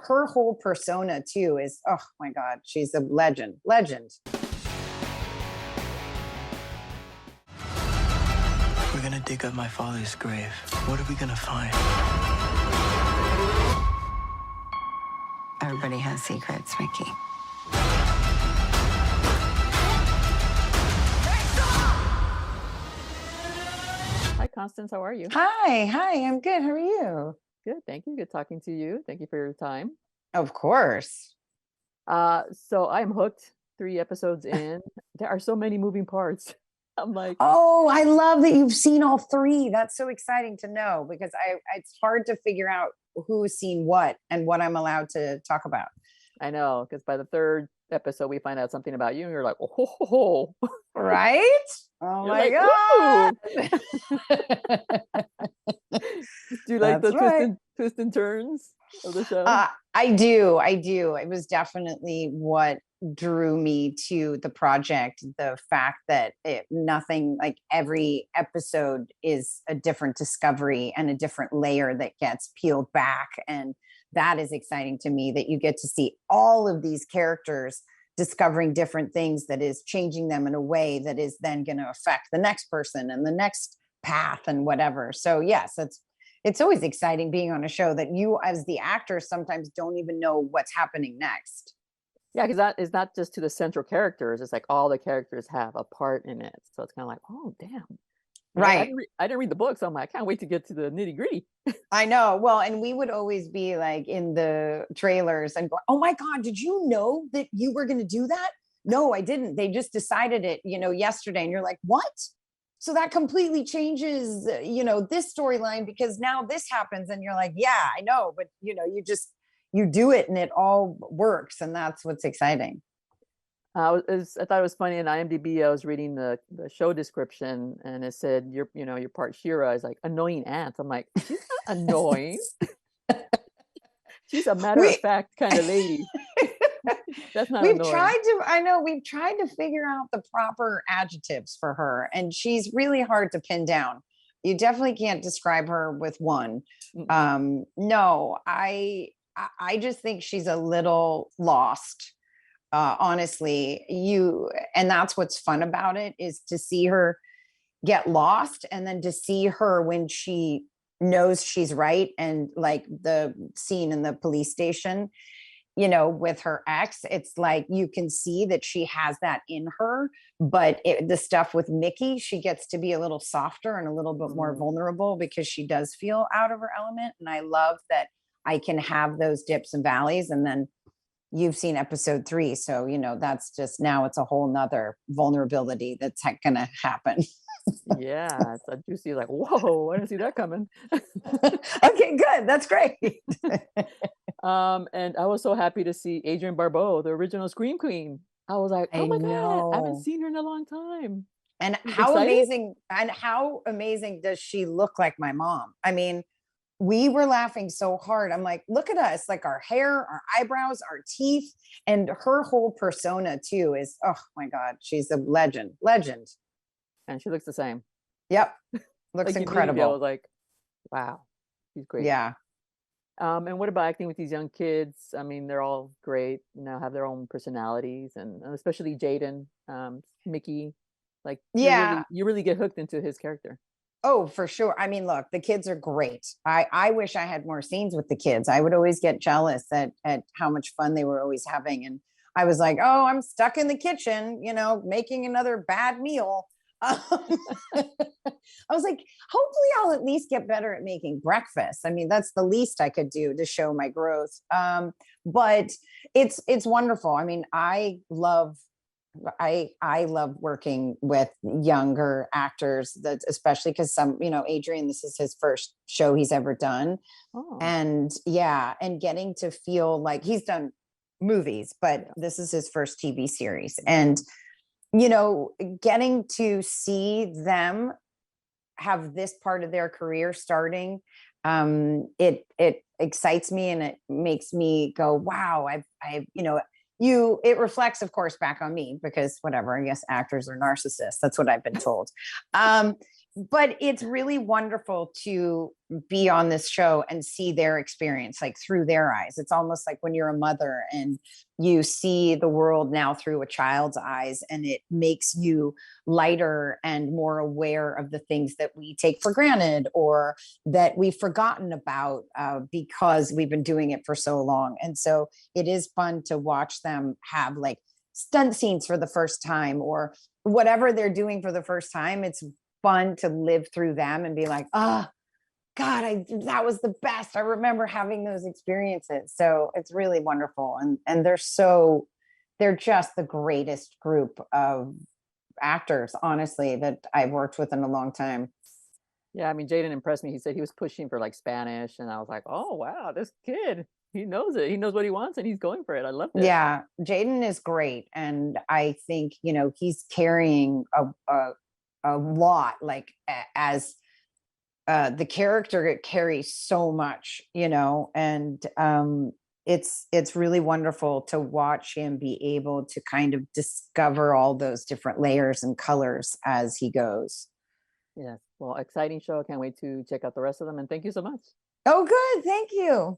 her whole persona too is, oh my God, she's a legend. We're gonna dig up my father's grave. What are we gonna find? Everybody has secrets, Mickey. Hi, Constance. How are you? Hi, I'm good. How are you? Good. Thank you. Good talking to you. Thank you for your time. Of course. So I'm hooked 3 episodes in. There are so many moving parts. I'm like, Oh, I love that you've seen all 3. That's so exciting to know because it's hard to figure out who's seen what and what I'm allowed to talk about. I know, because by the 3rd episode, we find out something about you, and you're like, oh, Right? Oh you're my like, God. Do you like That's the right. twists and turns of the show? I do. It was definitely what drew me to the project. The fact that nothing, like every episode is a different discovery and a different layer that gets peeled back. And that is exciting to me, that you get to see all of these characters discovering different things that is changing them in a way that is then going to affect the next person and the next path and whatever. So yes, it's always exciting being on a show that you as the actor sometimes don't even know what's happening next. Yeah, because that is not just to the central characters. It's like all the characters have a part in it. So it's kind of like, oh, damn. Right. I didn't read the book, so I'm like, I can't wait to get to the nitty gritty. I know. Well, and we would always be like in the trailers and go, oh my God, did you know that you were going to do that? No, I didn't. They just decided it, yesterday. And you're like, what? So that completely changes, this storyline because now this happens and you're like, yeah, I know. But, you do it and it all works. And that's what's exciting. I thought it was funny in IMDb. I was reading the show description and it said your part Shira is like annoying aunt. I'm like, she's not annoying. She's a matter of fact kind of lady. That's not we've annoying. We've tried to figure out the proper adjectives for her, and she's really hard to pin down. You definitely can't describe her with one. No, I just think she's a little lost. Honestly, and that's what's fun about it, is to see her get lost and then to see her when she knows she's right. And like the scene in the police station, with her ex, it's like you can see that she has that in her, but the stuff with Mickey, she gets to be a little softer and a little bit more vulnerable because she does feel out of her element. And I love that I can have those dips and valleys. And then you've seen episode 3. So, that's just, now it's a whole nother vulnerability that's gonna happen. Yeah, it's a juicy, like, whoa, I didn't see that coming. Okay, good. That's great. And I was so happy to see Adrienne Barbeau, the original Scream Queen. I was like, oh my God, I haven't seen her in a long time. And how amazing does she look like my mom? I mean, we were laughing so hard. I'm like, look at us, like our hair, our eyebrows, our teeth, and her whole persona too is, oh my God, she's a legend. And she looks the same. Yep. Looks like incredible. I was like, wow, she's great. Yeah. And what about acting with these young kids? I mean, they're all great, have their own personalities, and especially Jaden, Mickey, like, yeah, you really get hooked into his character. Oh, for sure. I mean, look, the kids are great. I wish I had more scenes with the kids. I would always get jealous at how much fun they were always having. And I was like, oh, I'm stuck in the kitchen, making another bad meal. I was like, hopefully I'll at least get better at making breakfast. I mean, that's the least I could do to show my growth. But it's wonderful. I mean, I love working with younger actors, that especially because some, Adrienne, this is his first show he's ever done. Oh. And getting to feel like he's done movies, but this is his first TV series. And, getting to see them have this part of their career starting, it excites me and it makes me go, wow, it reflects, of course, back on me because whatever, I guess actors are narcissists. That's what I've been told. but it's really wonderful to be on this show and see their experience like through their eyes. It's almost like when you're a mother and you see the world now through a child's eyes, and it makes you lighter and more aware of the things that we take for granted or that we've forgotten about because we've been doing it for so long. And so it is fun to watch them have like stunt scenes for the first time or whatever they're doing for the first time. It's fun to live through them and be like, oh God, that was the best. I remember having those experiences. So it's really wonderful. And they're just the greatest group of actors, honestly, that I've worked with in a long time. Yeah, I mean, Jaden impressed me. He said he was pushing for like Spanish, and I was like, oh wow, this kid, he knows it. He knows what he wants, and he's going for it. I loved it. Yeah, Jaden is great. And I think, he's carrying a lot, like as the character carries so much, and it's really wonderful to watch him be able to kind of discover all those different layers and colors as he goes. Yes. Well, exciting show. I can't wait to check out the rest of them. And thank you so much. Oh, good. Thank you.